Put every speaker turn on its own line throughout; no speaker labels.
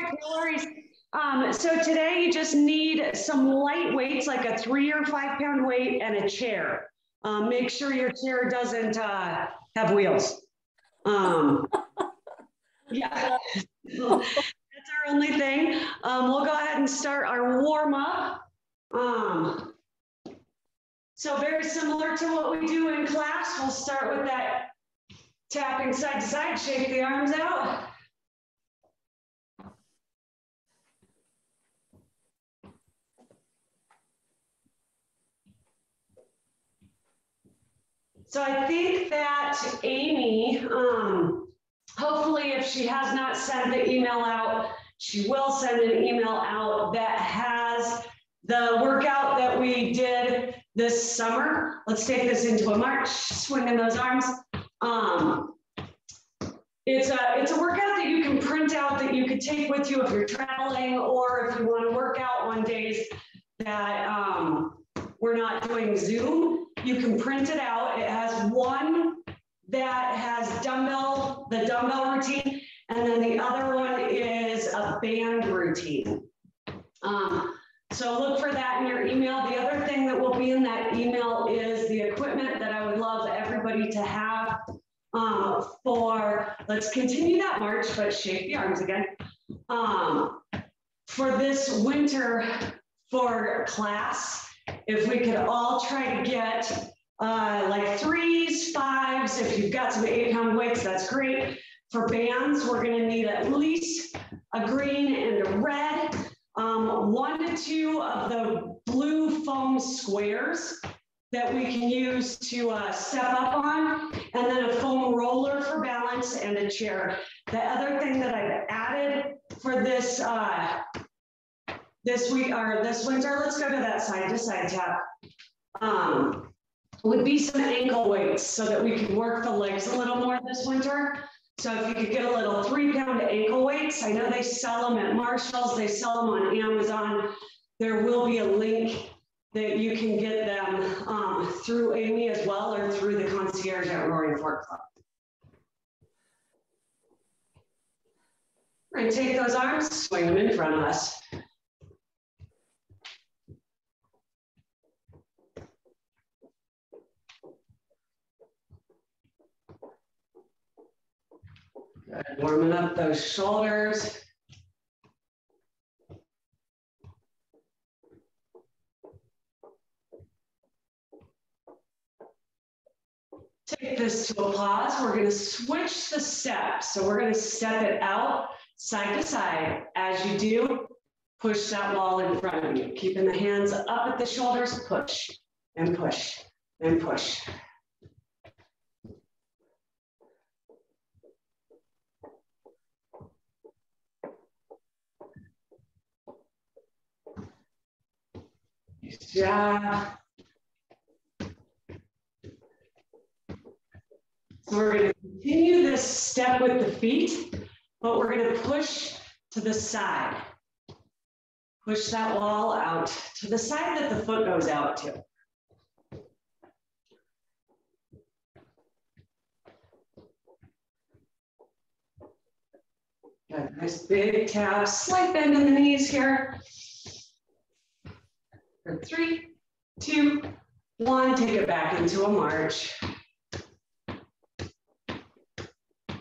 right, no worries. So today you just need some light weights, like a 3 or 5 pound weight and a chair. Make sure your chair doesn't have wheels. Yeah, that's our only thing. We'll go ahead and start our warm up. So very similar to what we do in class, we'll start with that tapping side to side, shake the arms out. So I think that Amy, hopefully if she has not sent the email out, she will send an email out that has the workout that we did this summer. Let's take this into a march, swinging those arms. It's a workout that you can print out that you could take with you if you're traveling, or if you want to work out on days that we're not doing Zoom. You can print it out. It has one that has the dumbbell routine, and then the other one is a band routine. So look for that in your email. The other thing that will be in that email is the equipment that I would love everybody to have let's continue that march, but shake the arms again. For this winter for class, if we could all try to get like 3s, 5s, if you've got some 8 pound weights, that's great. For bands, we're gonna need at least a green and a red, 1 to 2 of the blue foam squares that we can use to step up on, and then a foam roller for balance and a chair. The other thing that I've added for this this winter, let's go to that side to side tap, would be some ankle weights so that we can work the legs a little more this winter. So if you could get a little 3 pound ankle weights, I know they sell them at Marshall's, they sell them on Amazon. There will be a link that you can get them through Amy as well, or through the concierge at Roaring Fork Club. We're gonna take those arms, swing them in front of us. Good. Warming up those shoulders. Take this to a pause. We're going to switch the steps. So we're going to step it out side to side. As you do, push that wall in front of you. Keeping the hands up at the shoulders, push and push and push. Nice job. So we're going to continue this step with the feet, but we're going to push to the side. Push that wall out to the side that the foot goes out to. Good. Nice big tap, slight bend in the knees here. For 3, 2, 1, take it back into a march.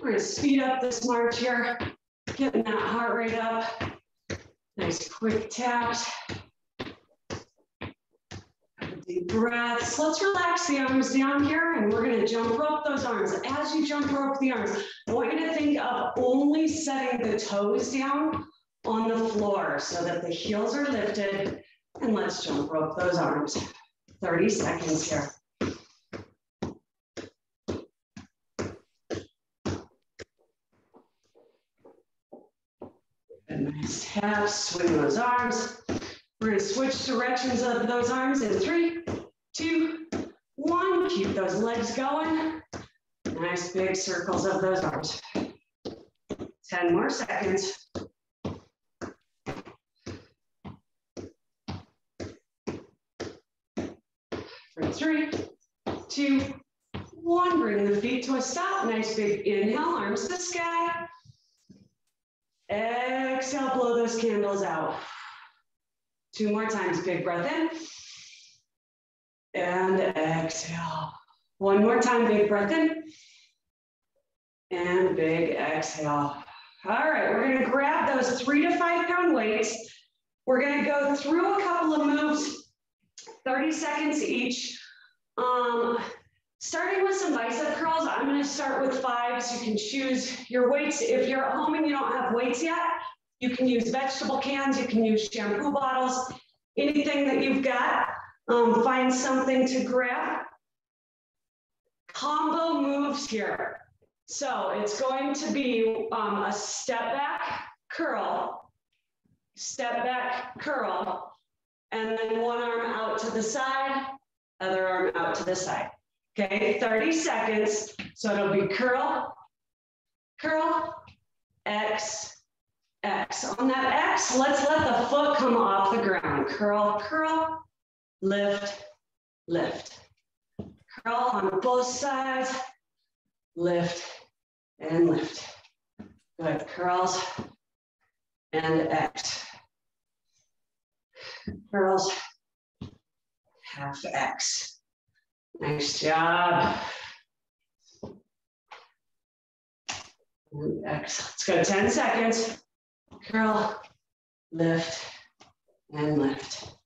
We're going to speed up this march here, getting that heart rate up. Nice quick taps. Deep breaths. Let's relax the arms down here, and we're going to jump rope those arms. As you jump rope the arms, I want you to think of only setting the toes down on the floor so that the heels are lifted, and let's jump rope those arms. 30 seconds here. Nice taps, swing those arms. We're going to switch directions of those arms in 3, 2, 1. Keep those legs going. Nice big circles of those arms. 10 more seconds. For 3, 2, 1. Bring the feet to a stop. Nice big inhale, arms to the sky. Exhale. exhale, blow those candles out. 2 more times, big breath in. And exhale. 1 more time, big breath in. And big exhale. All right, we're gonna grab those 3 to 5 pound weights. We're gonna go through a couple of moves, 30 seconds each. Starting with some bicep curls, I'm gonna start with 5s. You can choose your weights. If you're at home and you don't have weights yet, you can use vegetable cans, you can use shampoo bottles, anything that you've got. Find something to grab. Combo moves here. So it's going to be a step back curl, and then one arm out to the side, other arm out to the side. Okay, 30 seconds. So it'll be curl, curl, X, X. On that X, let's let the foot come off the ground. Curl, curl, lift, lift. Curl on both sides, lift and lift. Good, curls and X. Curls, half X. Nice job. And X. Let's go 10 seconds. Curl, lift, and lift.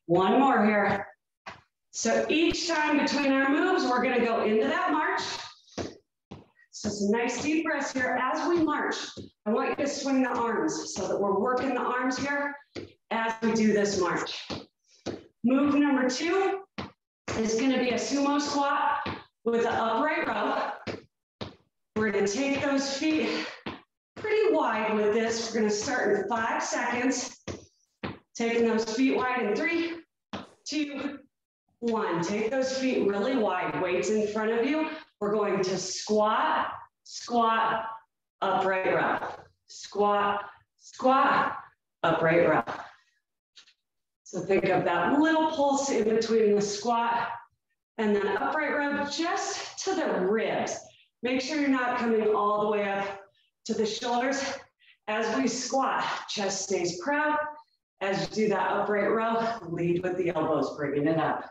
One more here. So each time between our moves, we're going to go into that march. So some nice deep breaths here. As we march, I want you to swing the arms so that we're working the arms here as we do this march. Move number 2 is going to be a sumo squat with an upright row. We're going to take those feet pretty wide with this. We're going to start in 5 seconds. Taking those feet wide in 3, 2, 1. Take those feet really wide. Weights in front of you. We're going to squat, squat, upright row. Squat, squat, upright row. So think of that little pulse in between the squat and then upright row just to the ribs. Make sure you're not coming all the way up to the shoulders. As we squat, chest stays proud. As you do that upright row, lead with the elbows, bringing it up.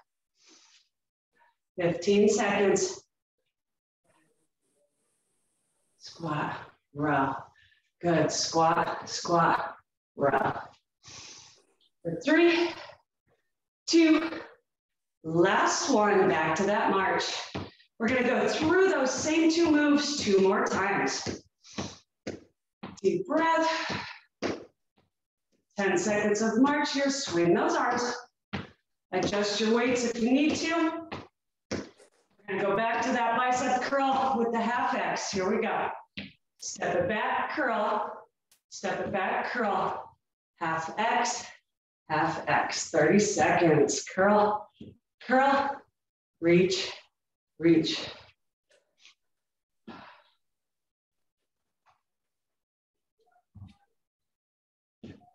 15 seconds. Squat, row. Good, squat, squat, row. For 3, 2, last one, back to that march. We're gonna go through those same 2 moves 2 more times. Deep breath. 10 seconds of march here, swing those arms. Adjust your weights if you need to. We're gonna go back to that bicep curl with the half X. Here we go. Step it back, curl. Step it back, curl. Half X, half X. 30 seconds. Curl, curl, reach, reach.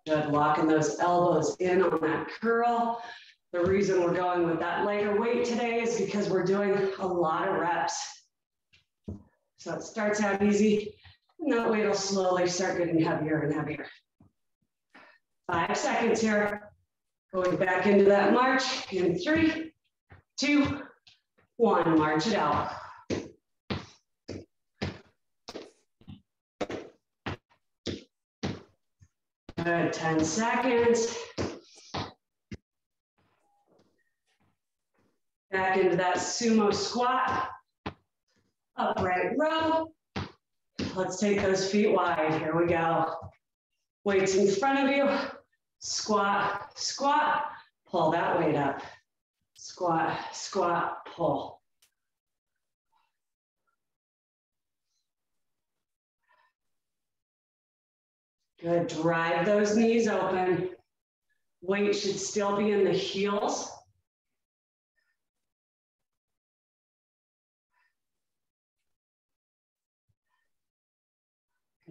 Good, locking those elbows in on that curl. The reason we're going with that lighter weight today is because we're doing a lot of reps. So it starts out easy, and that weight will slowly start getting heavier and heavier. 5 seconds here. Going back into that march in 3, 2, 1. March it out. Good, 10 seconds. Back into that sumo squat. Upright row. Let's take those feet wide. Here we go. Weights in front of you. Squat, squat. Pull that weight up. Squat, squat, pull. Good, drive those knees open. Weight should still be in the heels.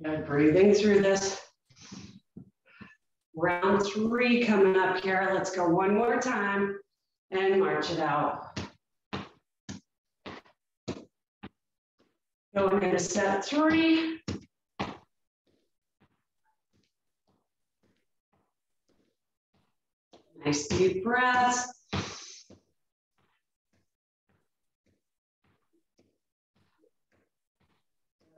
Good, breathing through this. Round 3 coming up here. Let's go one more time and march it out. Going into set 3. Nice deep breaths.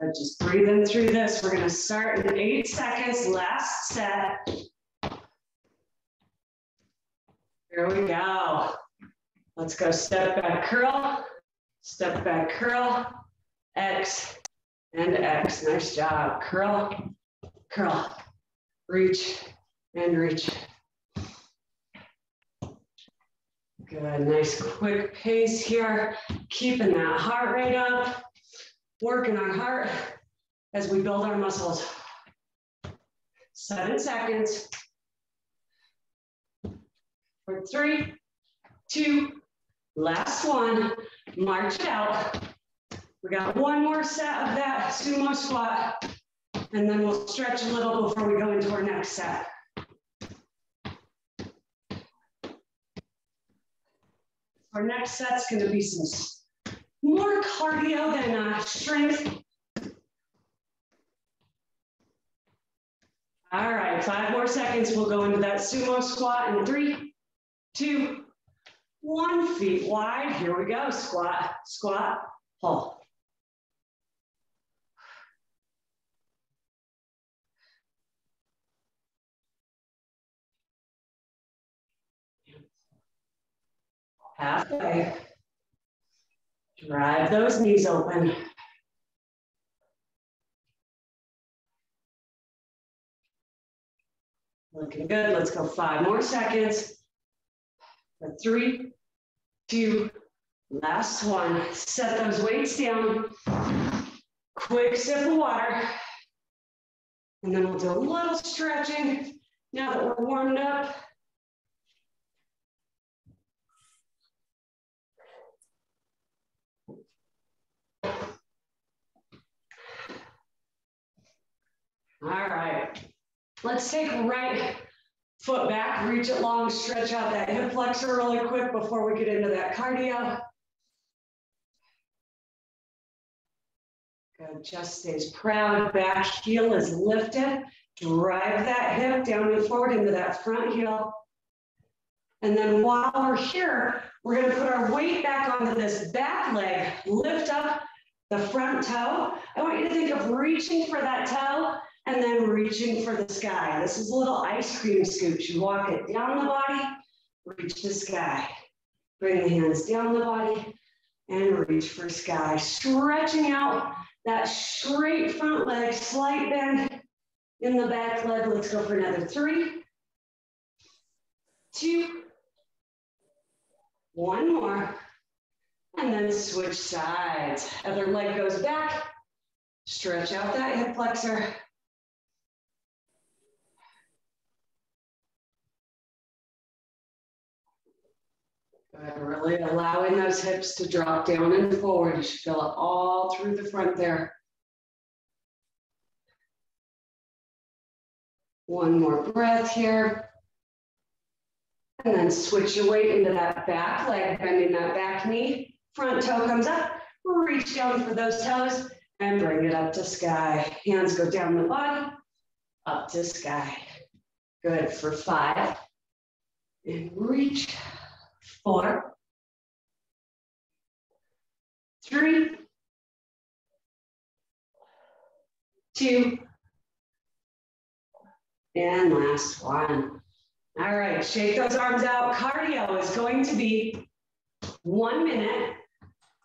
Good. Just breathing through this. We're going to start in 8 seconds. Last set. Here we go. Let's go step back curl, step back curl, X and X. Nice job. Curl, curl, reach and reach. Good, nice quick pace here. Keeping that heart rate up, working our heart as we build our muscles. 7 seconds. For 3, 2, last one, march it out. We got one more set of that sumo squat, and then we'll stretch a little before we go into our next set. Our next set's gonna be some more cardio than strength. All right, 5 more seconds. We'll go into that sumo squat in 3, 2, 1, feet wide. Here we go. Squat, squat, pull. Halfway. Drive those knees open. Looking good. Let's go 5 more seconds. For 3, 2, last one. Set those weights down. Quick sip of water. And then we'll do a little stretching now that we're warmed up. All right. Let's take right foot back, reach it long, stretch out that hip flexor really quick before we get into that cardio. Good, chest stays proud, back heel is lifted. Drive that hip down and forward into that front heel. And then while we're here, we're gonna put our weight back onto this back leg, lift up the front toe. I want you to think of reaching for that toe and then reaching for the sky. This is a little ice cream scoop. You walk it down the body, reach the sky. Bring the hands down the body and reach for sky. Stretching out that straight front leg, slight bend in the back leg. Let's go for another 3, 2, 1 more. And then switch sides. Other leg goes back. Stretch out that hip flexor. Good. Really allowing those hips to drop down and forward. You should feel it all through the front there. 1 more breath here. And then switch your weight into that back leg, bending that back knee. Front toe comes up. Reach down for those toes and bring it up to sky. Hands go down the body, up to sky. Good for 5. And reach. 4, 3, 2, and last one. All right, shake those arms out. Cardio is going to be 1 minute.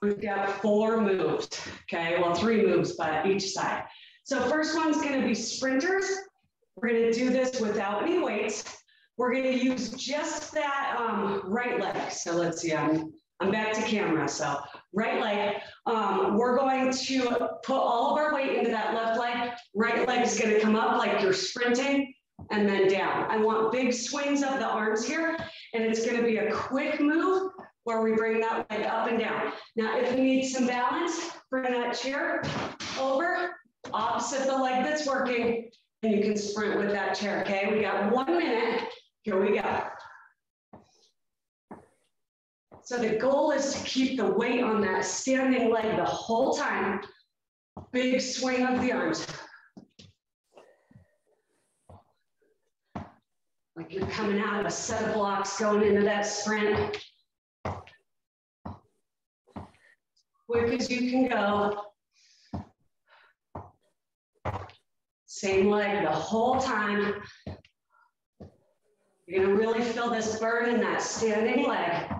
We've got 4 moves, okay? Well, 3 moves, but each side. So first one's gonna be sprinters. We're gonna do this without any weights. We're gonna use just that right leg. So let's see, I'm back to camera. So right leg, we're going to put all of our weight into that left leg. Right leg is gonna come up like you're sprinting and then down. I want big swings of the arms here, and it's gonna be a quick move where we bring that leg up and down. Now, if you need some balance, bring that chair over, opposite the leg that's working, and you can sprint with that chair, okay? We got 1 minute. Here we go. So the goal is to keep the weight on that standing leg the whole time. Big swing of the arms. Like you're coming out of a set of blocks going into that sprint. Quick as you can go. Same leg the whole time. You're gonna really feel this burn in that standing leg.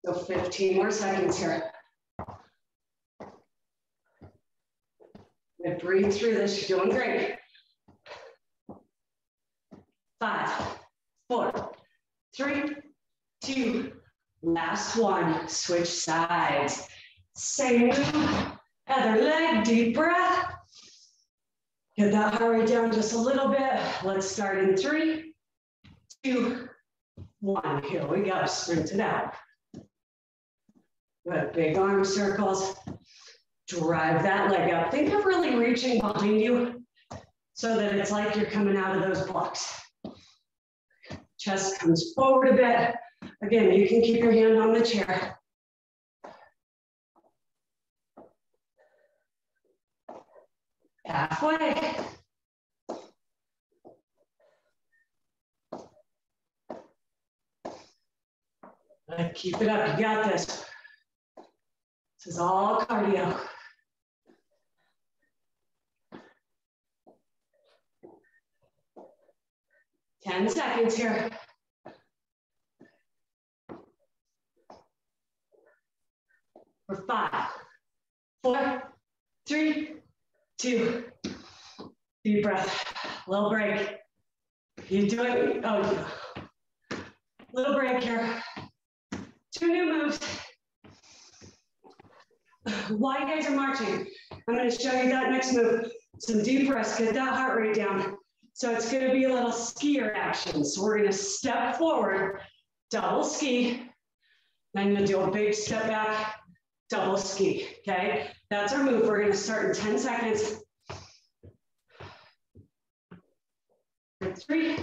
So 15 more seconds here. And breathe through this, you're doing great. 5, 4, 3, 2, last one. Switch sides. Same move, other leg, deep breath. Get that heart rate down just a little bit. Let's start in 3, 2, 1. Here we go, sprint it out. Good, big arm circles. Drive that leg up. Think of really reaching behind you so that it's like you're coming out of those blocks. Chest comes forward a bit. Again, you can keep your hand on the chair. Halfway. Keep it up, you got this. This is all cardio. Ten seconds here. For 5, 4, 3, 2. Deep breath. Little break. You do it. Oh, little break here. 2 new moves. While you guys are marching, I'm going to show you that next move. Some deep breaths. Get that heart rate down. So it's going to be a little skier action. So we're going to step forward, double ski. Then I'm going to do a big step back, double ski. Okay, that's our move. We're going to start in 10 seconds. 3,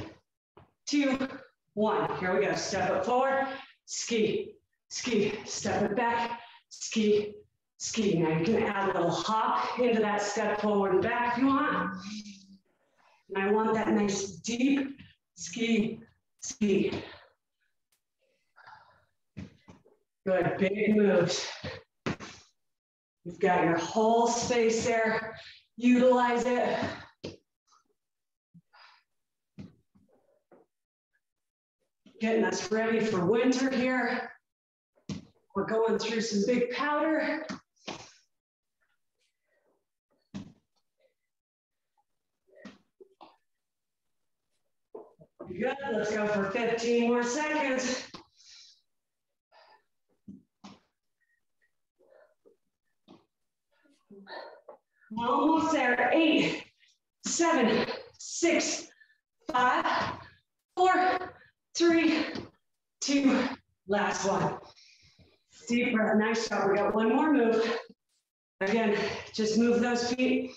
2, 1. Here we go. Step it forward, ski, ski. Step it back, ski, ski. Now you can add a little hop into that step forward and back if you want. And I want that nice deep ski, ski. Good, big moves. You've got your whole space there. Utilize it. Getting us ready for winter here. We're going through some big powder. Good, let's go for 15 more seconds. Almost there. 8, 7, 6, 5, 4, 3, 2, last one. Deep breath, nice job. We got one more move. Again, just move those feet.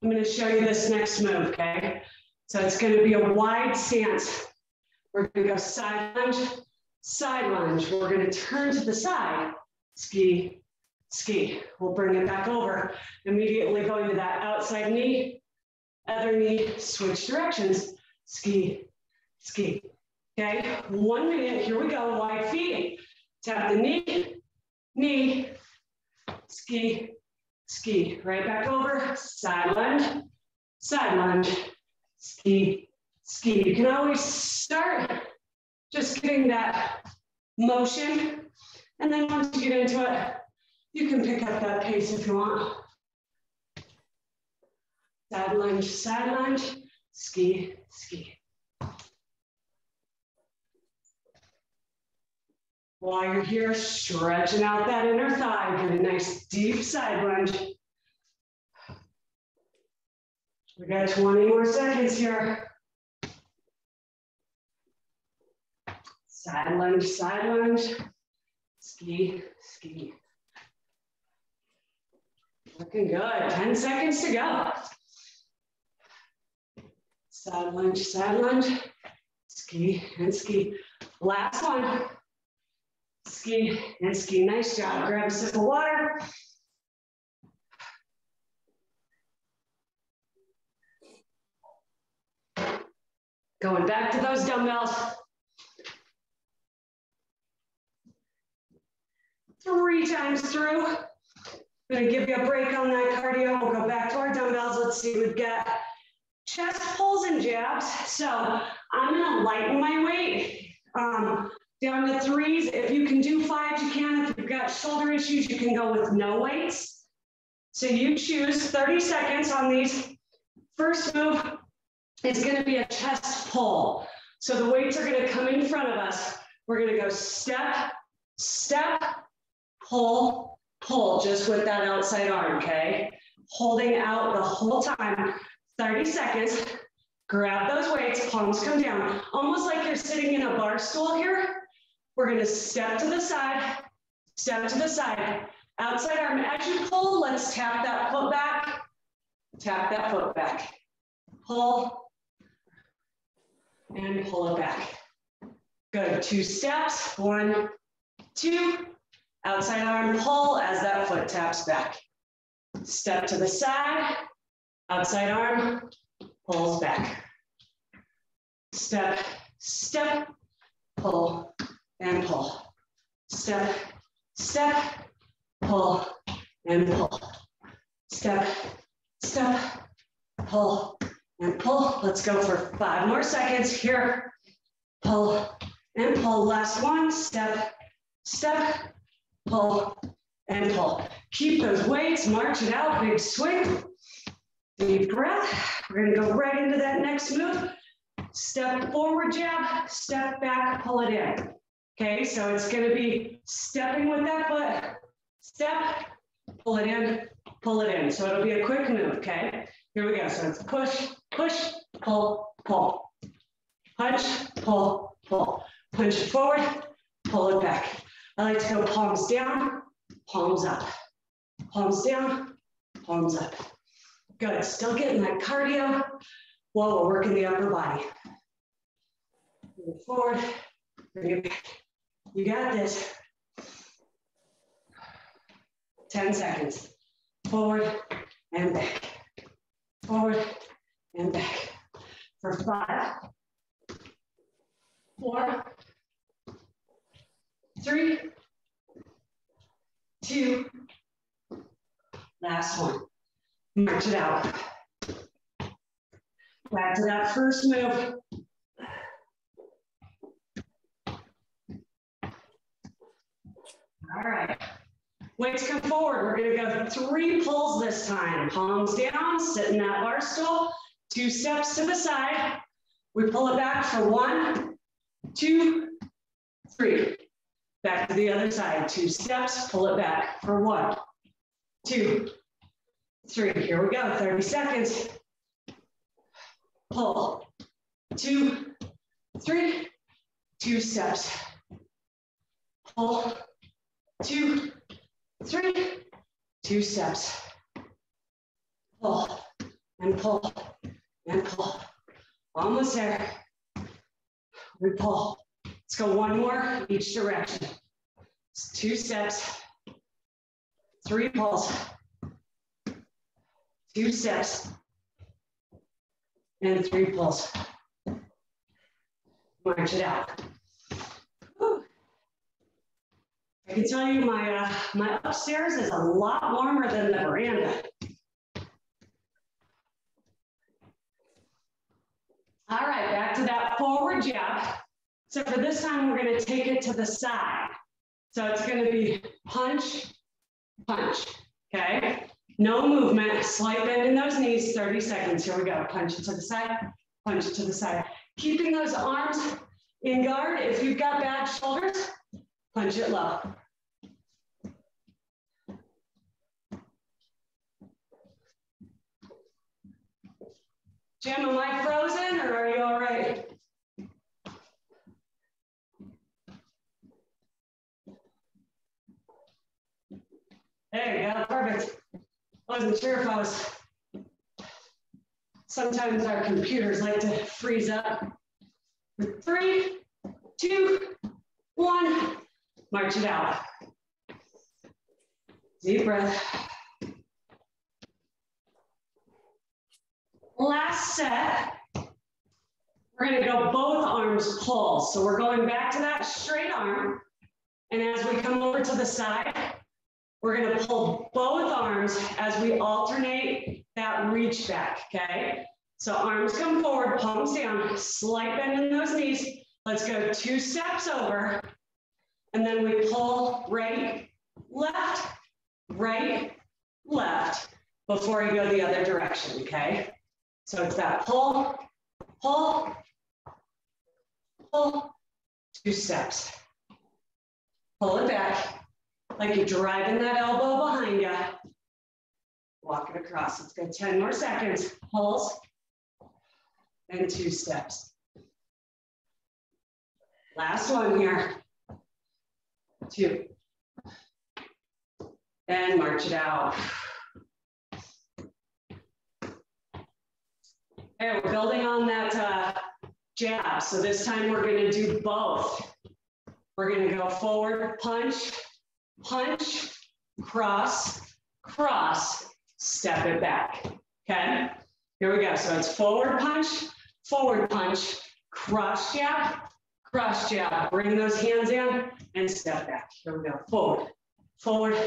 I'm going to show you this next move, okay? So it's going to be a wide stance. We're going to go side lunge, side lunge. We're going to turn to the side, ski, ski. We'll bring it back over. Immediately going to that outside knee, other knee, switch directions, ski, ski. Okay, 1 minute, here we go, wide feet. Tap the knee, knee, ski, ski. Right back over, side lunge, ski, ski. You can always start just getting that motion. And then once you get into it, you can pick up that pace if you want. Side lunge, ski, ski. While you're here, stretching out that inner thigh, get a nice deep side lunge. We got 20 more seconds here. Side lunge, ski, ski. Looking good, 10 seconds to go. Side lunge, ski and ski. Last one. Ski and ski, nice job. Grab a sip of water. Going back to those dumbbells. 3 times through. I'm gonna give you a break on that cardio. We'll go back to our dumbbells. Let's see, we've got chest pulls and jabs. So I'm gonna lighten my weight down to 3s. If you can do 5s, you can. If you've got shoulder issues, you can go with no weights. So you choose 30 seconds on these. First move is gonna be a chest pull. So the weights are gonna come in front of us. We're gonna go step, step, pull, pull, just with that outside arm, okay? Holding out the whole time, 30 seconds. Grab those weights, palms come down. Almost like you're sitting in a bar stool here. We're gonna step to the side, outside arm. As you pull, let's tap that foot back, tap that foot back. Pull, and pull it back. Good, 2 steps, 1, 2. Outside arm pull as that foot taps back. Step to the side, outside arm pulls back. Step, step, pull, and pull. Step, step, pull, and pull. Step, step, pull, and pull. Let's go for 5 more seconds here. Pull and pull. Last one. Step, step, pull, and pull. Keep those weights, march it out, big swing. Deep breath. We're gonna go right into that next move. Step forward jab, step back, pull it in. Okay, so it's gonna be stepping with that foot, step, pull it in, pull it in. So it'll be a quick move, okay? Here we go, so it's push, push, pull, pull. Punch, pull, pull. Punch it forward, pull it back. I like to go palms down, palms up. Palms down, palms up. Good, still getting that cardio while we're working the upper body. Move forward, bring it back. You got this. 10 seconds. Forward and back. Forward and back. For 5, 4, 3, 2, last one. March it out. Back to that first move. All right. Weights come forward. We're gonna go 3 pulls this time. Palms down, sit in that bar stool. 2 steps to the side. We pull it back for 1, 2, 3. Back to the other side. 2 steps, pull it back for 1, 2, 3. Here we go, 30 seconds. Pull, 2, 3, 2 steps. Pull, 2, 3, 2 steps. Pull, and pull, and pull. Almost there. We pull. Let's go 1 more each direction. It's 2 steps, 3 pulls, 2 steps, and 3 pulls. March it out. Whew. I can tell you my upstairs is a lot warmer than the veranda. All right, back to that forward jab. So for this time, we're gonna take it to the side. So it's gonna be punch, punch, okay? No movement, slight bend in those knees, 30 seconds. Here we go, punch it to the side, punch it to the side. Keeping those arms in guard. If you've got bad shoulders, punch it low. Jim, am I frozen or are you all right? There you go, perfect. Wasn't sure if I was, sometimes our computers like to freeze up. 3, 2, 1, march it out. Deep breath. Last set, we're We're gonna go both arms pull. So we're going back to that straight arm. And as we come over to the side, we're gonna pull both arms as we alternate that reach back, okay? So arms come forward, palms down, slight bend in those knees. Let's go 2 steps over. And then we pull right, left, before you go the other direction, okay? So it's that pull, pull, pull, 2 steps. Pull it back, like you're driving that elbow behind you. Walk it across. Let's go 10 more seconds. Pulls, and 2 steps. Last one here. 2. And march it out. Okay, we're building on that jab. So this time we're going to do both. We're going to go forward, punch, punch, cross, cross, step it back. Okay, here we go. So it's forward, punch, cross jab, bring those hands in and step back. Here we go. Forward, forward,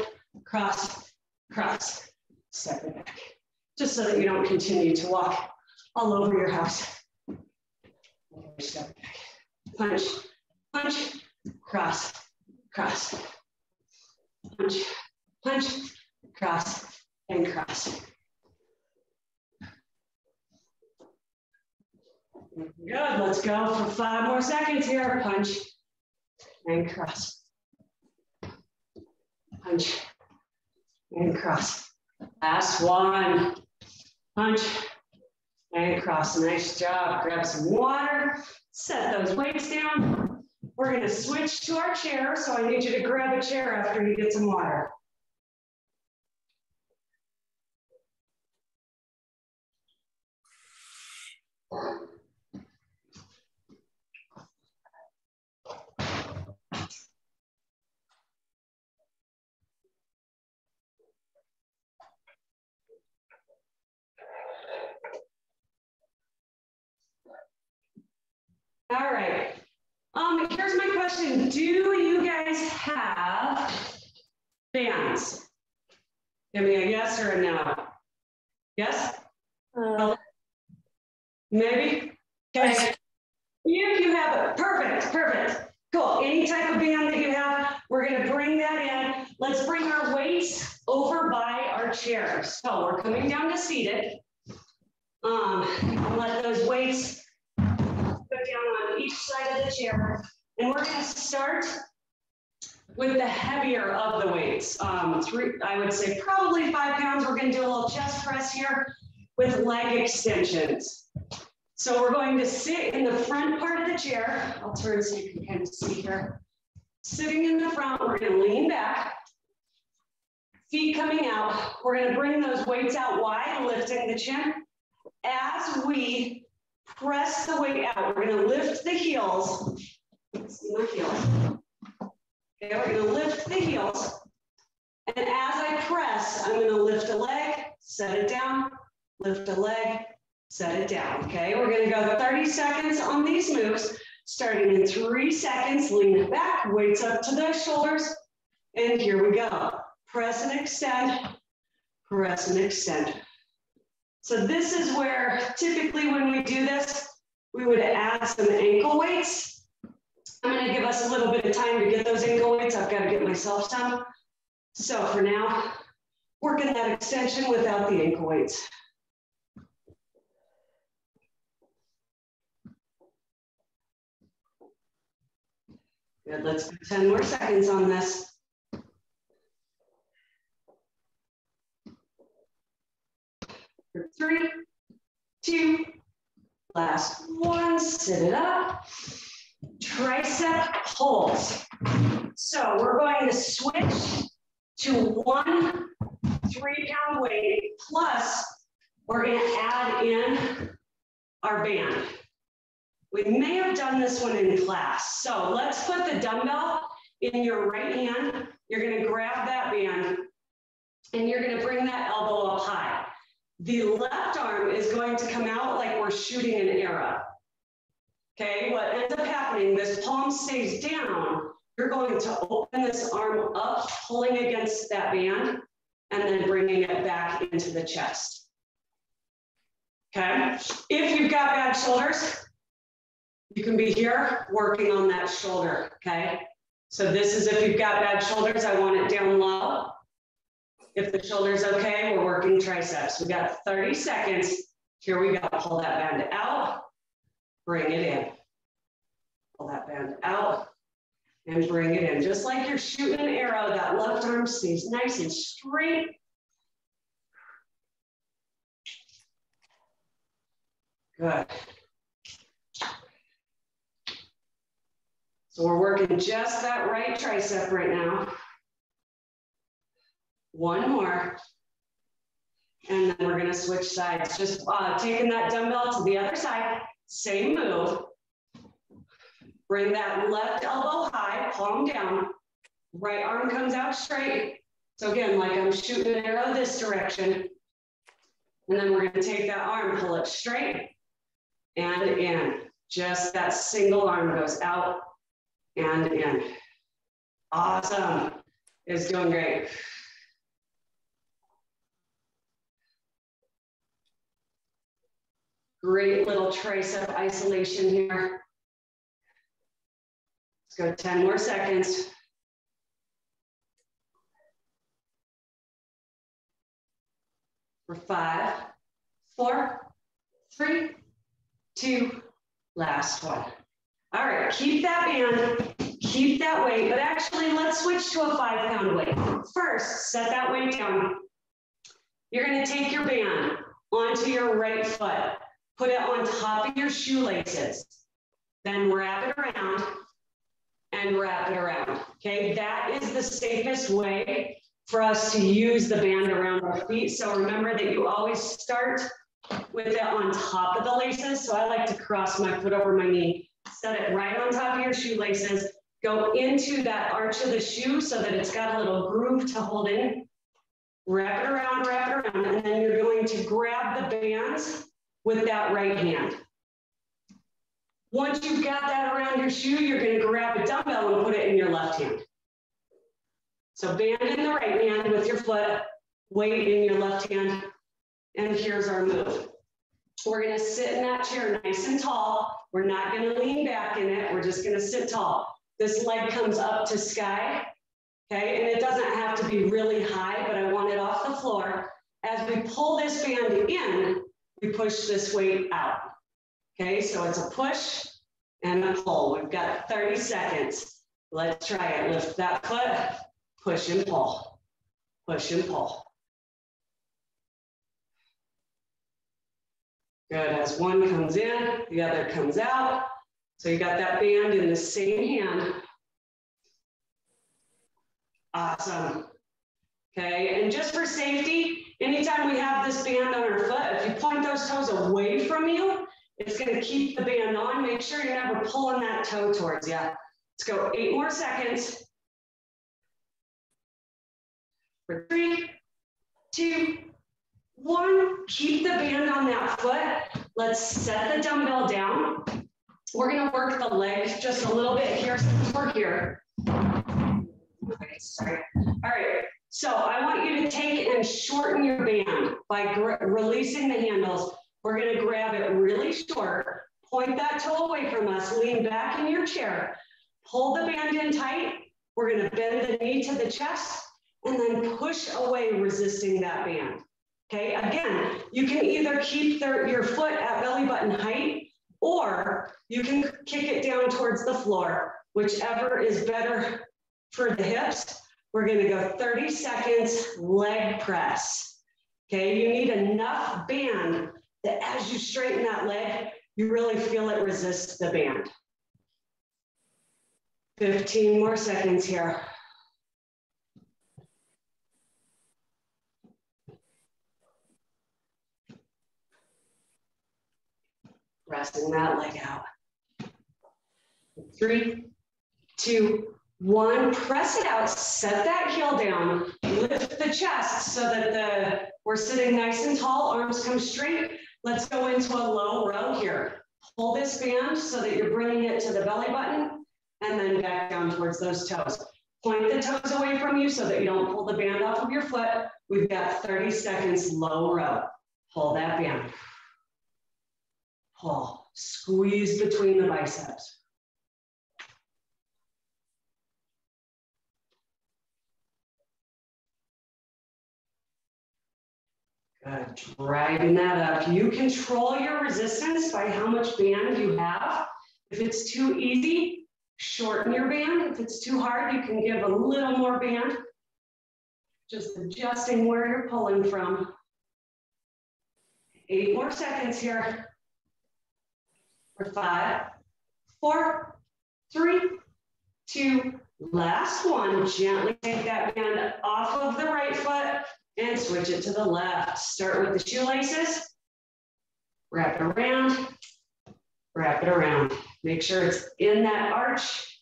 cross, cross, step it back. Just so that you don't continue to walk all over your house. Step back. Punch, punch, cross, cross. Punch, punch, cross, and cross. Good, let's go for 5 more seconds here. Punch and cross. Punch and cross. Last one. Punch and cross. Nice job. Grab some water. Set those weights down. We're going to switch to our chair. So I need you to grab a chair after you get some water. All right. Here's my question. Do you guys have bands? Give me a yes or a no. Yes? Maybe? Okay. If you have it, perfect, perfect. Cool. Any type of band that you have, we're going to bring that in. Let's bring our weights over by our chair. So we're coming down to seated. Let those weights go down on each side of the chair. And we're going to start with the heavier of the weights. I would say probably 5 pounds. We're going to do a little chest press here with leg extensions. So we're going to sit in the front part of the chair. I'll turn so you can kind of see here. Sitting in the front, we're going to lean back. Feet coming out. We're going to bring those weights out wide, lifting the chin. As we press the weight out, we're going to lift the heels. Let's see my heels. Okay, we're going to lift the heels. And as I press, I'm going to lift a leg, set it down, lift a leg, set it down. Okay, we're going to go 30 seconds on these moves. Starting in 3 seconds, lean it back, weights up to those shoulders. And here we go. Press and extend, press and extend. So this is where typically when we do this, we would add some ankle weights. I'm going to give us a little bit of time to get those ankle weights. I've got to get myself some. So for now, working that extension without the ankle weights. Good, let's do 10 more seconds on this. For 3, 2, last one, sit it up. Tricep pulls. So we're going to switch to 1 3-pound weight, plus we're going to add in our band. We may have done this one in class. So let's put the dumbbell in your right hand. You're going to grab that band and you're going to bring that elbow up high. The left arm is going to come out like we're shooting an arrow. Okay, what ends up happening, this palm stays down. You're going to open this arm up, pulling against that band, and then bringing it back into the chest. Okay, if you've got bad shoulders, you can be here working on that shoulder, okay? So this is if you've got bad shoulders, I want it down low. If the shoulder's okay, we're working triceps. We got 30 seconds. Here we go, pull that band out, bring it in. Pull that band out and bring it in. Just like you're shooting an arrow, that left arm stays nice and straight. Good. So we're working just that right tricep right now. One more. And then we're gonna switch sides. Just taking that dumbbell to the other side, same move. Bring that left elbow high, palm down. Right arm comes out straight. So again, like I'm shooting an arrow this direction. And then we're gonna take that arm, pull it straight and in. Just that single arm goes out and in. Awesome. It's doing great. Great little tricep isolation here. Let's go 10 more seconds. For 5, 4, 3, 2, last one. All right, keep that band, keep that weight, but actually let's switch to a 5-pound weight. First, set that weight down. You're gonna take your band onto your right foot, put it on top of your shoelaces, then wrap it around and wrap it around, okay? That is the safest way for us to use the band around our feet. So remember that you always start with it on top of the laces. So I like to cross my foot over my knee, set it right on top of your shoelaces, go into that arch of the shoe so that it's got a little groove to hold in, wrap it around, and then you're going to grab the bands with that right hand. Once you've got that around your shoe, you're going to grab a dumbbell and put it in your left hand. So band in the right hand with your foot, weight in your left hand, and here's our move. We're going to sit in that chair nice and tall. We're not going to lean back in it. We're just going to sit tall. This leg comes up to sky, okay? And it doesn't have to be really high, but I want it off the floor. As we pull this band in, we push this weight out, okay? So it's a push and a pull. We've got 30 seconds. Let's try it. Lift that foot. Push and pull, push and pull. Good, as one comes in, the other comes out. So you got that band in the same hand. Awesome. Okay, and just for safety, anytime we have this band on our foot, if you point those toes away from you, it's gonna keep the band on. Make sure you're never pulling that toe towards you. Let's go 8 more seconds. For 3, 2, 1, keep the band on that foot. Let's set the dumbbell down. We're gonna work the legs just a little bit here since we're here. Okay, sorry. All right, so I want you to take and shorten your band by releasing the handles. We're gonna grab it really short, point that toe away from us, lean back in your chair, pull the band in tight. We're gonna bend the knee to the chest, and then push away, resisting that band. Okay, again, you can either keep your foot at belly button height, or you can kick it down towards the floor, whichever is better for the hips. We're gonna go 30 seconds, leg press. Okay, you need enough band that as you straighten that leg, you really feel it resist the band. 15 more seconds here. Resting that leg out. 3, 2, 1. Press it out. Set that heel down. Lift the chest so that we're sitting nice and tall. Arms come straight. Let's go into a low row here. pull this band so that you're bringing it to the belly button and then back down towards those toes. Point the toes away from you so that you don't pull the band off of your foot. We've got 30 seconds low row. Pull that band. Pull. Squeeze between the biceps. Good. Driving that up. You control your resistance by how much band you have. If it's too easy, shorten your band. If it's too hard, you can give a little more band. Just adjusting where you're pulling from. 8 more seconds here. For 5, 4, 3, 2, last one. Gently take that band off of the right foot and switch it to the left. Start with the shoelaces. Wrap it around. Wrap it around. Make sure it's in that arch.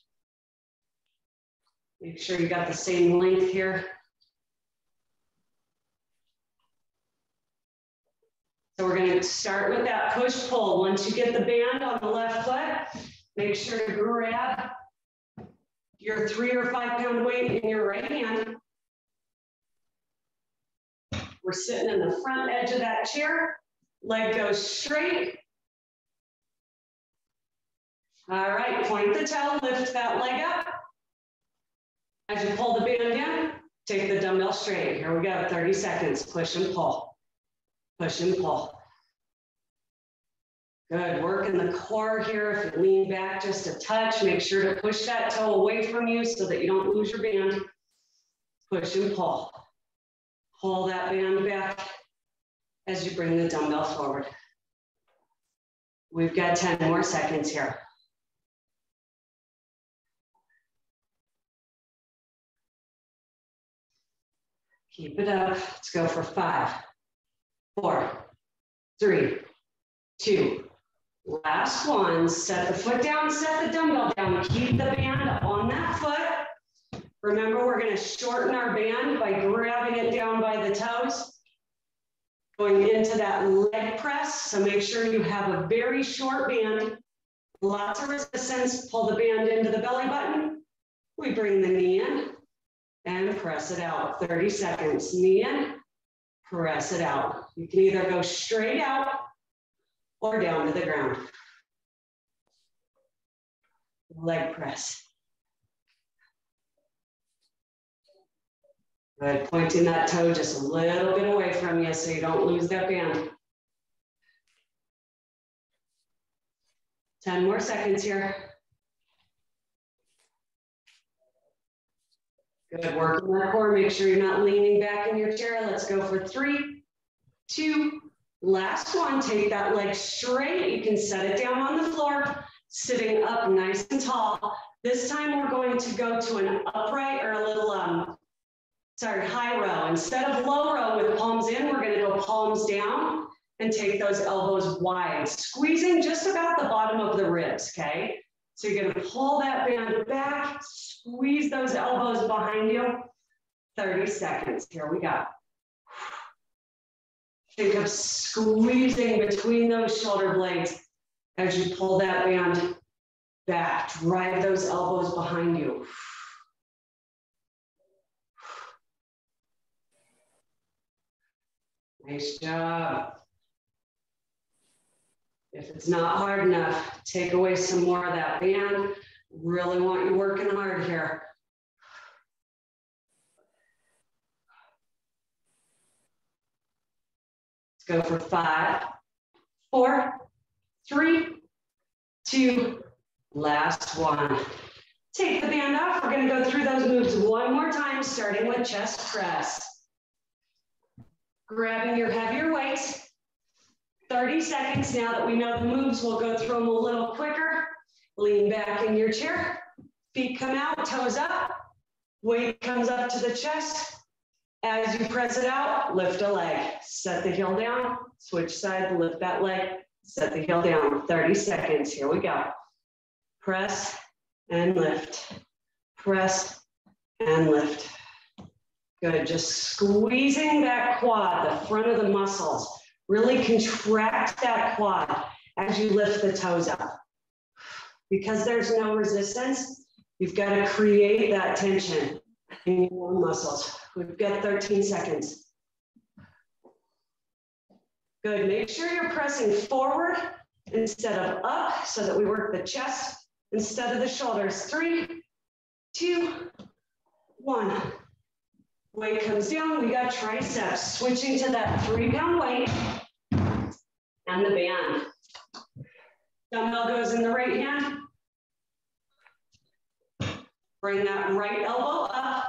Make sure you got the same length here. So we're going to start with that push-pull. Once you get the band on the left foot, make sure to grab your 3 or 5 pound weight in your right hand. We're sitting in the front edge of that chair. Leg goes straight. All right, point the toe, lift that leg up. As you pull the band in, take the dumbbell straight. Here we go, 30 seconds, push and pull. Push and pull. Good, work in the core here. If you lean back just a touch, make sure to push that toe away from you so that you don't lose your band. Push and pull. Pull that band back as you bring the dumbbell forward. We've got 10 more seconds here. Keep it up. Let's go for 5, 4, 3, 2. Last one. Set the foot down, set the dumbbell down. Keep the band on that foot. Remember, we're going to shorten our band by grabbing it down by the toes. Going into that leg press. So make sure you have a very short band. Lots of resistance. Pull the band into the belly button. We bring the knee in and press it out. 30 seconds. Knee in. Press it out. You can either go straight out or down to the ground. Leg press. Good, pointing that toe just a little bit away from you so you don't lose that band. 10 more seconds here. Good, work on that core. Make sure you're not leaning back in your chair. Let's go for 3, 2, last one. Take that leg straight. You can set it down on the floor, sitting up nice and tall. This time we're going to go to an upright or a little, high row. Instead of low row with palms in, we're going to go palms down and take those elbows wide, squeezing just about the bottom of the ribs, okay? So you're going to pull that band back, squeeze those elbows behind you. 30 seconds. Here we go. Think of squeezing between those shoulder blades as you pull that band back. Drive those elbows behind you. Nice job. If it's not hard enough, take away some more of that band. Really want you working hard here. Let's go for 5, 4, 3, 2, last one. Take the band off. We're going to go through those moves one more time, starting with chest press. Grabbing your heavier weights. 30 seconds now that we know the moves, we'll go through them a little quicker. Lean back in your chair. Feet come out, toes up. Weight comes up to the chest. As you press it out, lift a leg. Set the heel down, switch side, lift that leg. Set the heel down. 30 seconds. Here we go. Press and lift. Press and lift. Good. Just squeezing that quad, the front of the muscles. Really contract that quad. as you lift the toes up. Because there's no resistance, you've got to create that tension in your own muscles. We've got 13 seconds. Good, make sure you're pressing forward instead of up so that we work the chest instead of the shoulders. 3, 2, 1. Weight comes down, we got triceps. Switching to that 3-pound weight and the band. Dumbbell goes in the right hand. Bring that right elbow up.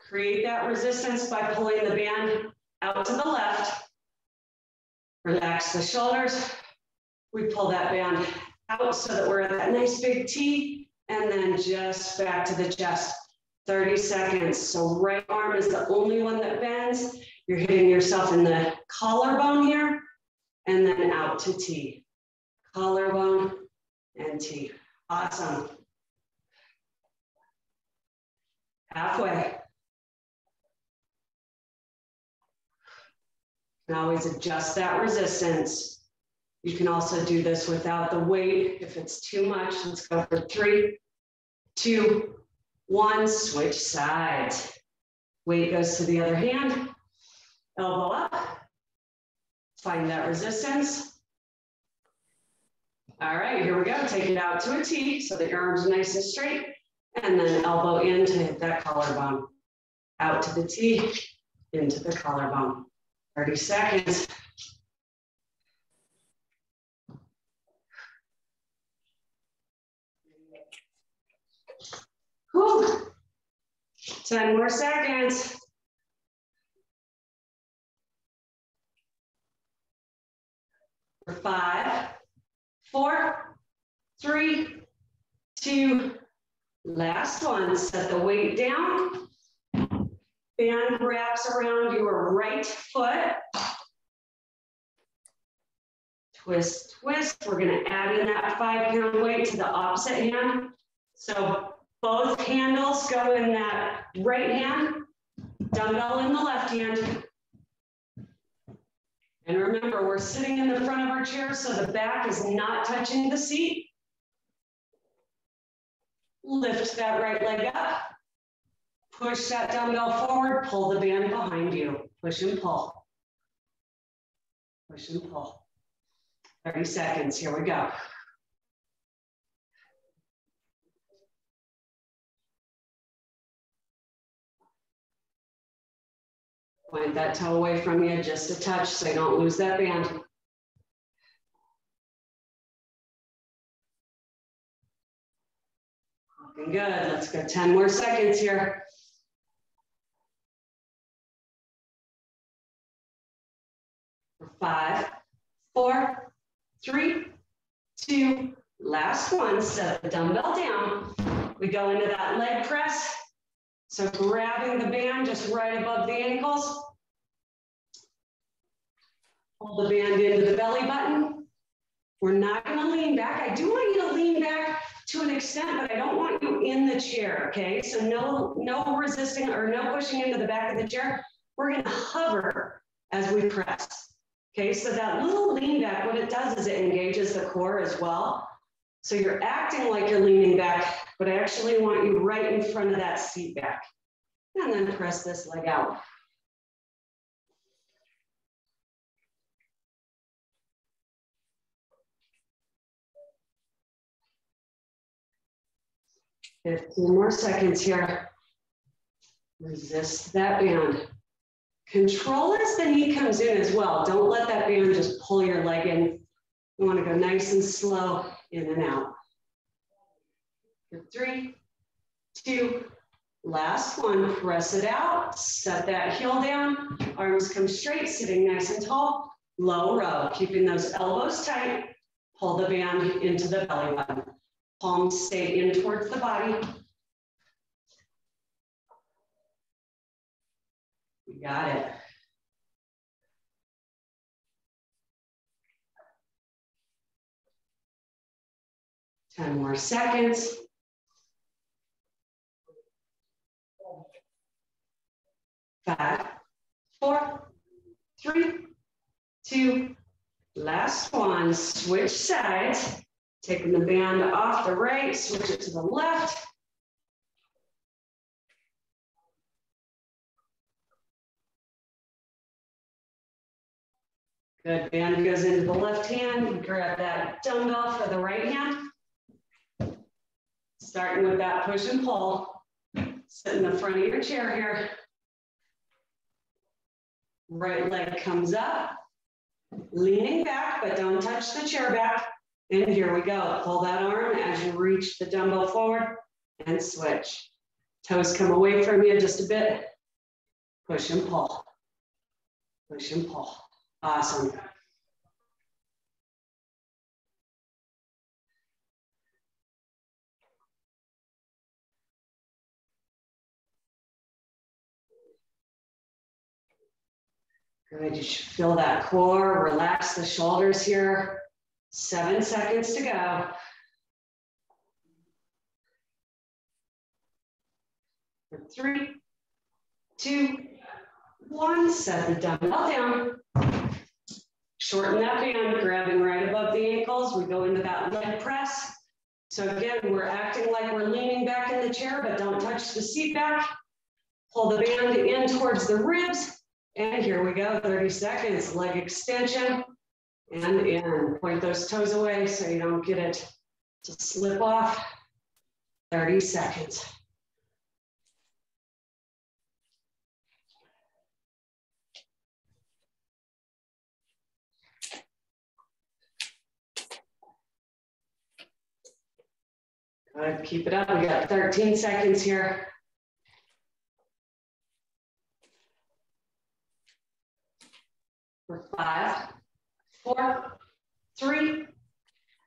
Create that resistance by pulling the band out to the left. Relax the shoulders. We pull that band out so that we're at that nice big T, and then just back to the chest. 30 seconds. So right arm is the only one that bends. You're hitting yourself in the collarbone here, and then out to T. Collarbone and T. Awesome. Halfway. You can always adjust that resistance. You can also do this without the weight. If it's too much, let's go for 3, 2, 1. Switch sides. Weight goes to the other hand. Elbow up. Find that resistance. All right, here we go. Take it out to a T so that your arms are nice and straight. And then elbow in to hit that collarbone. Out to the T, into the collarbone. 30 seconds. Whew. 10 more seconds. For 5, 4, 3, 2, last one. Set the weight down. Band wraps around your right foot. Twist, twist. We're going to add in that 5-pound weight to the opposite hand. So both handles go in that right hand, dumbbell in the left hand. And remember, we're sitting in the front of our chair, so the back is not touching the seat. Lift that right leg up. Push that dumbbell forward, pull the band behind you. Push and pull. Push and pull. 30 seconds, here we go. Point that toe away from you just a touch so you don't lose that band. Looking good. Let's go 10 more seconds here. For 5, 4, 3, 2, last one. Set the dumbbell down. We go into that leg press. So grabbing the band just right above the ankles. Pull the band into the belly button. We're not going to lean back. I do want you to lean back to an extent, but I don't want you in the chair, okay? So no resisting or no pushing into the back of the chair. We're going to hover as we press, okay? So that little lean back, what it does is it engages the core as well. So you're acting like you're leaning back, but I actually want you right in front of that seat back. And then press this leg out. Fifteen more seconds here. Resist that band. Control as the knee comes in as well. Don't let that band just pull your leg in. You want to go nice and slow in and out. 3, 2, last one. Press it out. Set that heel down. Arms come straight, sitting nice and tall. Low row, keeping those elbows tight. Pull the band into the belly button. Palms stay in towards the body. You got it. Ten more seconds. 5, 4, 3, 2, Last one, switch sides. Taking the band off the right, switch it to the left. Good, band goes into the left hand. Grab that dumbbell for the right hand. Starting with that push and pull. Sit in the front of your chair here. Right leg comes up. Leaning back, but don't touch the chair back. And here we go. Pull that arm as you reach the dumbbell forward and switch. Toes come away from you just a bit. Push and pull. Push and pull. Awesome. Good, you should feel that core, relax the shoulders here. 7 seconds to go. For 3, 2, 1, set the dumbbell down. Shorten that band, grabbing right above the ankles. We go into that leg press. So again, we're acting like we're leaning back in the chair, but don't touch the seat back. Pull the band in towards the ribs. And here we go, 30 seconds, leg extension. And in, point those toes away so you don't get it to slip off. 30 seconds. Good, keep it up, we got 13 seconds here. For 5, 4, 3,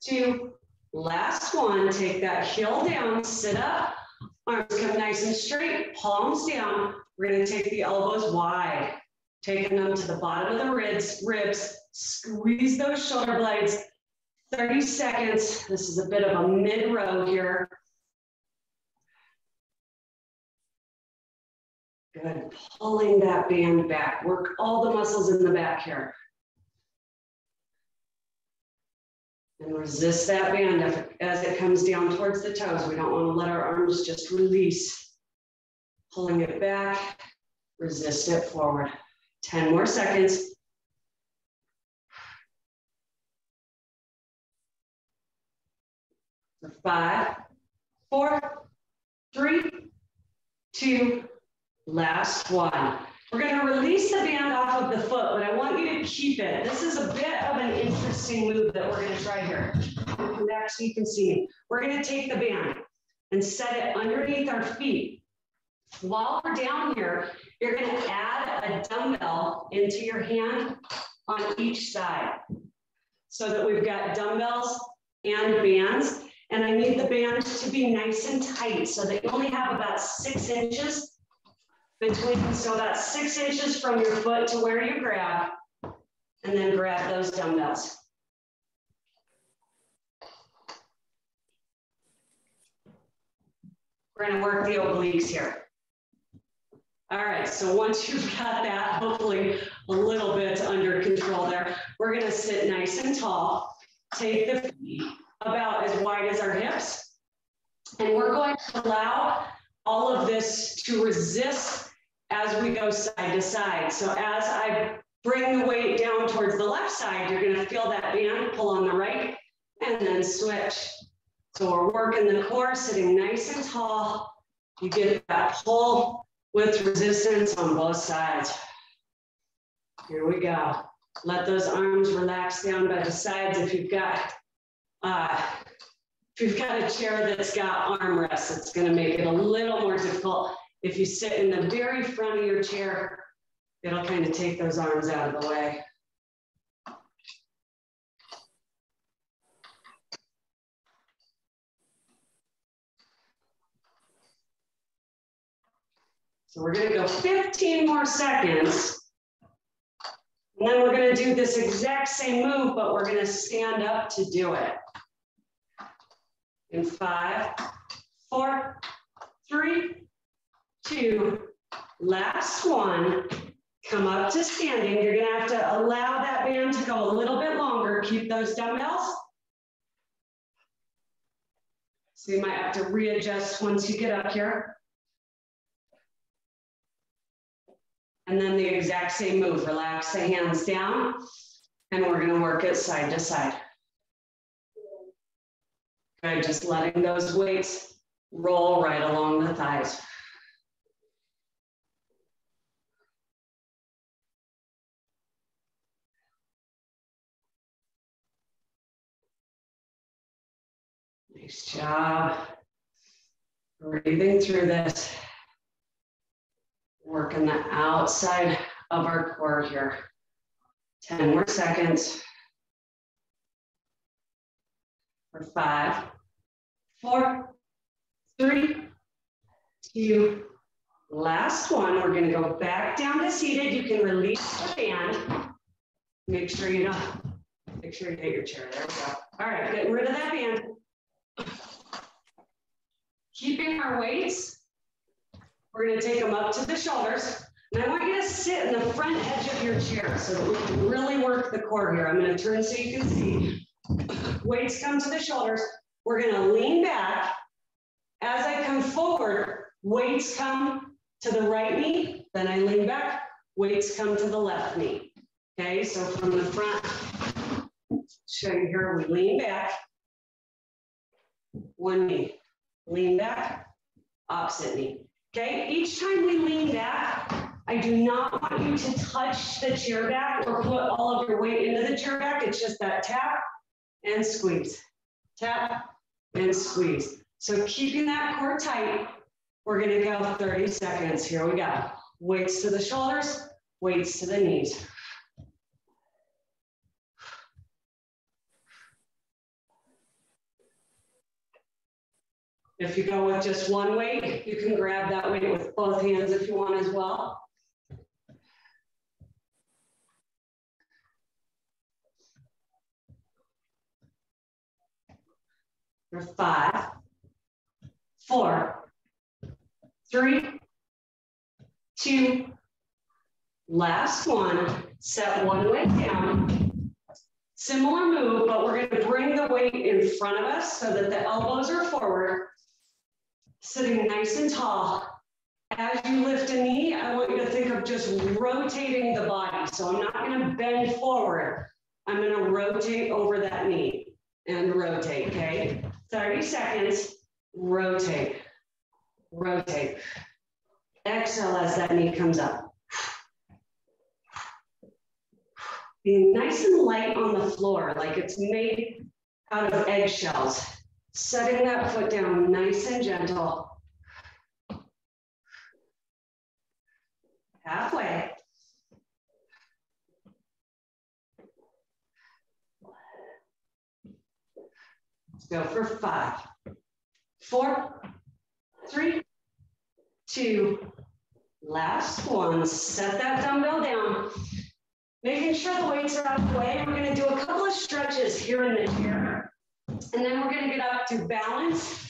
2, last one. Take that heel down, sit up, arms come nice and straight, palms down. We're gonna take the elbows wide, taking them to the bottom of the ribs, squeeze those shoulder blades. 30 seconds. This is a bit of a mid-row here. Good, pulling that band back. Work all the muscles in the back here. And resist that band as it comes down towards the toes. We don't want to let our arms just release. Pulling it back, resist it forward. 10 more seconds. For 5, 4, 3, 2, last one. We're going to release the band off of the foot, but I want you to keep it. This is a bit of an interesting move that we're going to try here. Come back so you can see me. We're going to take the band and set it underneath our feet. While we're down here, you're going to add a dumbbell into your hand on each side so that we've got dumbbells and bands. And I need the band to be nice and tight so that you only have about 6 inches between, so that's 6 inches from your foot to where you grab, and then grab those dumbbells. We're gonna work the obliques here. All right, so once you've got that, hopefully a little bit under control there, we're gonna sit nice and tall, take the feet about as wide as our hips, and we're going to allow all of this to resist as we go side to side. So as I bring the weight down towards the left side, you're gonna feel that band pull on the right and then switch. So we're working the core, sitting nice and tall. You get that pull with resistance on both sides. Here we go. Let those arms relax down by the sides. If you've got a chair that's got armrests, it's gonna make it a little more difficult. If you sit in the very front of your chair, it'll kind of take those arms out of the way. So we're gonna go 15 more seconds. And then we're gonna do this exact same move, but we're gonna stand up to do it. In 5, 4, 3, 2, last one. Come up to standing. You're gonna have to allow that band to go a little bit longer. Keep those dumbbells. So you might have to readjust once you get up here. And then the exact same move. Relax the hands down, and we're gonna work it side to side. Good, just letting those weights roll right along the thighs. Nice job. Breathing through this. Working the outside of our core here. 10 more seconds. For 5, 4, 3, 2, last one. We're gonna go back down to seated. You can release the band. Make sure you get your chair. There we go. All right, getting rid of that band. Keeping our weights, we're gonna take them up to the shoulders. And I want you to sit in the front edge of your chair so that we can really work the core here. I'm gonna turn so you can see. Weights come to the shoulders. We're gonna lean back. As I come forward, weights come to the right knee, then I lean back, weights come to the left knee. Okay, so from the front, show you here, we lean back, one knee, lean back, opposite knee. Okay, each time we lean back, I do not want you to touch the chair back or put all of your weight into the chair back. It's just that tap and squeeze, tap and squeeze. So keeping that core tight, we're gonna go 30 seconds. Here we go. Weights to the shoulders, weights to the knees. If you go with just one weight, you can grab that weight with both hands if you want as well. For 5, 4, 3, 2, last one. Set one leg down. Similar move, but we're going to bring the weight in front of us so that the elbows are forward. Sitting nice and tall. As you lift a knee, I want you to think of just rotating the body. So I'm not going to bend forward. I'm going to rotate over that knee and rotate, okay? 30 seconds, rotate, rotate. Exhale as that knee comes up. Being nice and light on the floor, like it's made out of eggshells. Setting that foot down nice and gentle. Halfway. Let's go for 5, 4, 3, 2, last one. Set that dumbbell down. Making sure the weights are out of the way. We're going to do a couple of stretches here in the chair. And then we're going to get up to balance,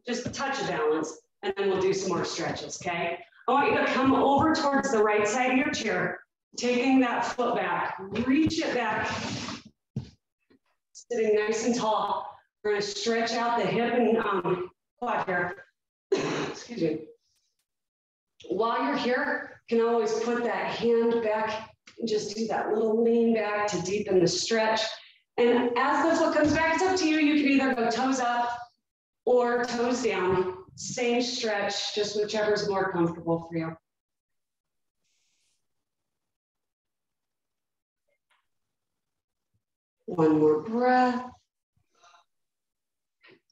just a touch of balance, and then we'll do some more stretches, okay? I want you to come over towards the right side of your chair, taking that foot back, reach it back, sitting nice and tall. We're going to stretch out the hip and quad here. Excuse me. While you're here, you can always put that hand back and just do that little lean back to deepen the stretch. And as the foot comes back, it's up to you. You can either go toes up or toes down. Same stretch, just whichever is more comfortable for you. One more breath.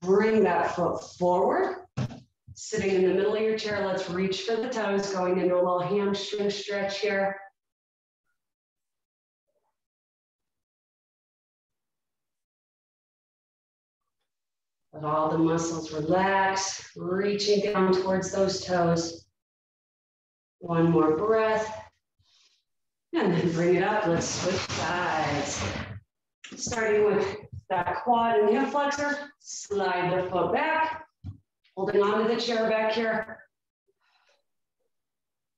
Bring that foot forward. Sitting in the middle of your chair, let's reach for the toes, going into a little hamstring stretch here. Let all the muscles relax, reaching down towards those toes. One more breath. And then bring it up. Let's switch sides. Starting with that quad and hip flexor. Slide the foot back. Holding onto the chair back here.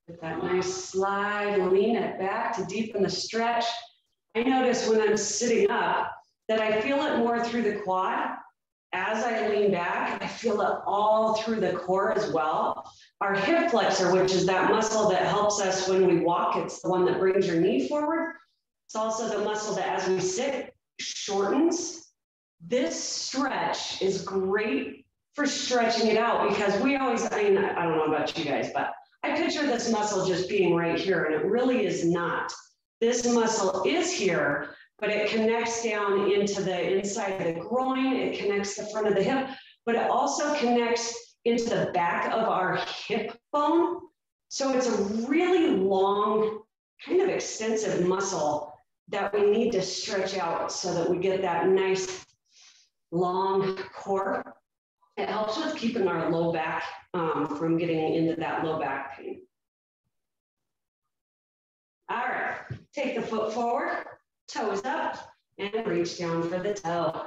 Get that nice slide, lean it back to deepen the stretch. I notice when I'm sitting up that I feel it more through the quad. As I lean back, I feel it all through the core as well. Our hip flexor, which is that muscle that helps us when we walk, it's the one that brings your knee forward. It's also the muscle that as we sit, shortens. This stretch is great for stretching it out because we always, I don't know about you guys, but I picture this muscle just being right here, and it really is not. This muscle is here, but it connects down into the inside of the groin, it connects the front of the hip, but it also connects into the back of our hip bone. So it's a really long, kind of extensive muscle that we need to stretch out so that we get that nice long core. It helps with keeping our low back from getting into that low back pain. All right, take the foot forward, toes up, and reach down for the toe.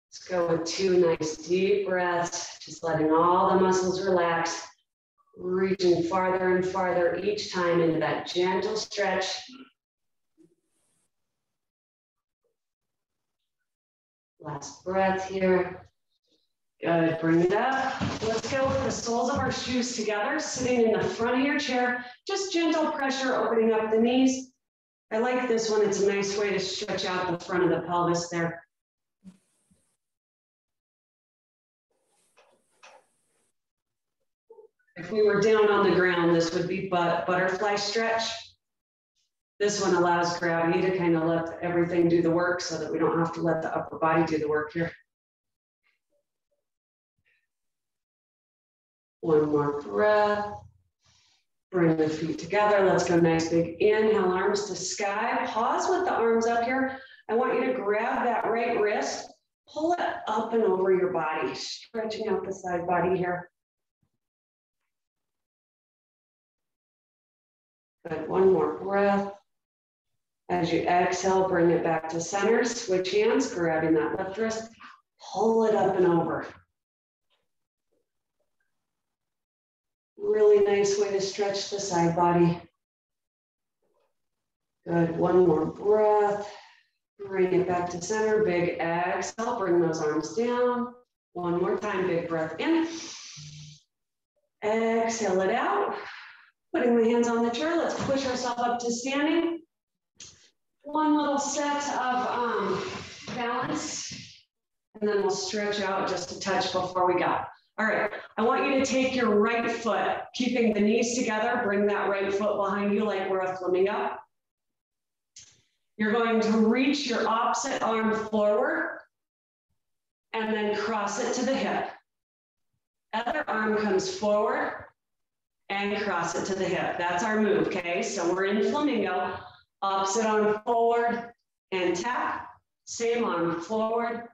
Let's go with 2 nice deep breaths, just letting all the muscles relax, reaching farther and farther each time into that gentle stretch. Last breath here. Good, bring it up. Let's go with the soles of our shoes together, sitting in the front of your chair, just gentle pressure, opening up the knees. I like this one, it's a nice way to stretch out the front of the pelvis there. If we were down on the ground, this would be butterfly stretch. This one allows gravity to kind of let everything do the work so that we don't have to let the upper body do the work here. One more breath. Bring the feet together. Let's go nice big inhale, arms to sky. Pause with the arms up here. I want you to grab that right wrist, pull it up and over your body, stretching out the side body here. Good, one more breath. As you exhale, bring it back to center, switch hands, grabbing that left wrist, pull it up and over. Really nice way to stretch the side body. Good, one more breath. Bring it back to center, big exhale, bring those arms down. One more time, big breath in. Exhale it out. Putting the hands on the chair, let's push ourselves up to standing. One little set of balance, and then we'll stretch out just a touch before we go. All right, I want you to take your right foot, keeping the knees together, bring that right foot behind you like we're a flamingo. You're going to reach your opposite arm forward and then cross it to the hip. Other arm comes forward and cross it to the hip. That's our move, okay? So we're in flamingo. Opposite arm forward and tap. Same arm forward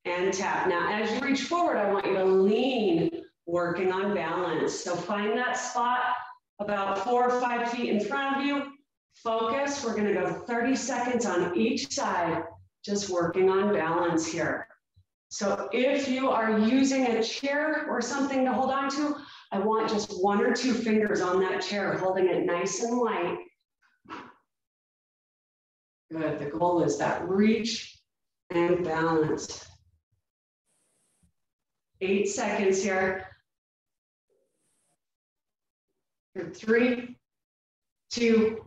and tap. Now, as you reach forward, I want you to lean, working on balance. So find that spot about 4 or 5 feet in front of you. Focus. We're going to go 30 seconds on each side, just working on balance here. So if you are using a chair or something to hold on to, I want just 1 or 2 fingers on that chair, holding it nice and light. Good. The goal is that reach and balance. 8 seconds here. 3, 2,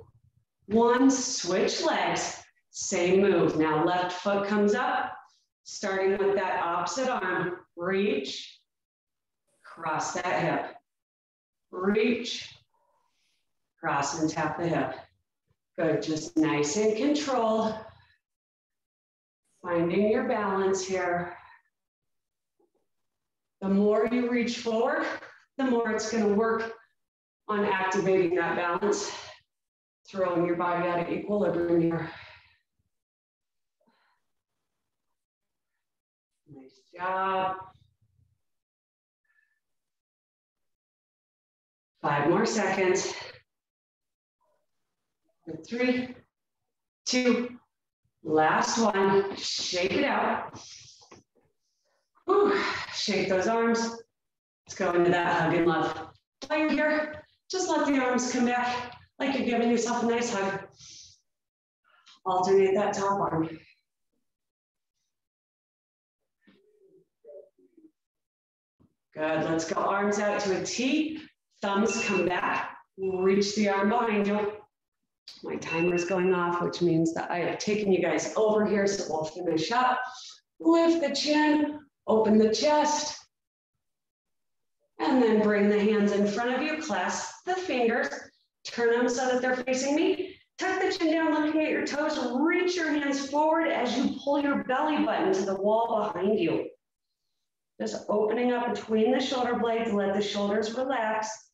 1. Switch legs. Same move. Now left foot comes up, starting with that opposite arm. Reach. Cross that hip. Reach. Cross and tap the hip. Good, just nice and controlled. Finding your balance here. The more you reach forward, the more it's going to work on activating that balance, throwing your body out of equilibrium here. Nice job. 5 more seconds. 3, 2, last one. Shake it out. Whew. Shake those arms. Let's go into that hug and love. While you're here, just let the arms come back like you're giving yourself a nice hug. Alternate that top arm. Good, let's go arms out to a T. Thumbs come back, reach the arm behind you. My timer's going off, which means that I have taken you guys over here, so we'll finish up. Lift the chin, open the chest, and then bring the hands in front of you, clasp the fingers, turn them so that they're facing me. Tuck the chin down, looking at your toes, reach your hands forward as you pull your belly button to the wall behind you. Just opening up between the shoulder blades, let the shoulders relax.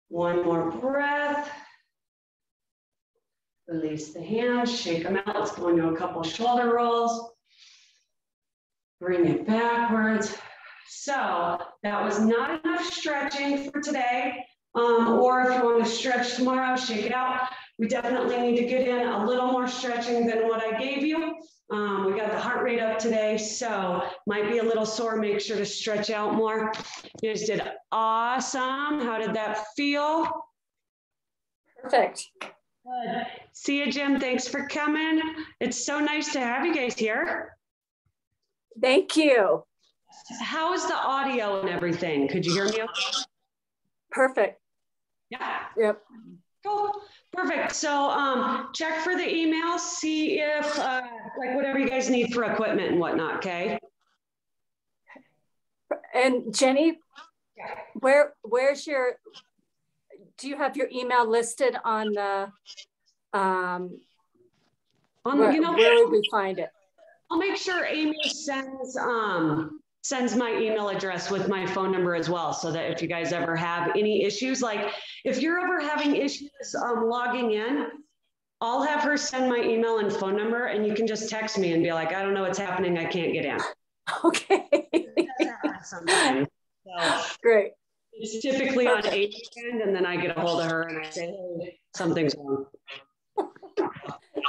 One more breath. Release the hands, shake them out. Let's go into a couple shoulder rolls. Bring it backwards. So that was not enough stretching for today. Or if you want to stretch tomorrow, shake it out. We definitely need to get in a little more stretching than what I gave you. We got the heart rate up today, so might be a little sore. Make sure to stretch out more. You guys did awesome. How did that feel?
Perfect.
Good. See you, Jim. Thanks for coming. It's so nice to have you guys here.
Thank you.
How's the audio and everything? Could you hear me okay?
Perfect.
Yeah.
Yep.
Cool. Perfect. So check for the email, see if like whatever you guys need for equipment and whatnot, okay?
And Jenny, where's your, do you have your email listed on the, where would we find it?
I'll make sure Amy sends my email address with my phone number as well, so that if you guys ever have any issues, like if you're ever having issues logging in, I'll have her send my email and phone number, and you can just text me and be like, I don't know what's happening, I can't get in.
Okay.
Sometimes. So
great.
it's typically on a weekend, and then I get a hold of her and I say, hey, something's wrong.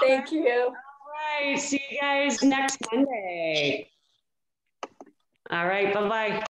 Thank you.
All right, see you guys next Monday. All right, bye-bye.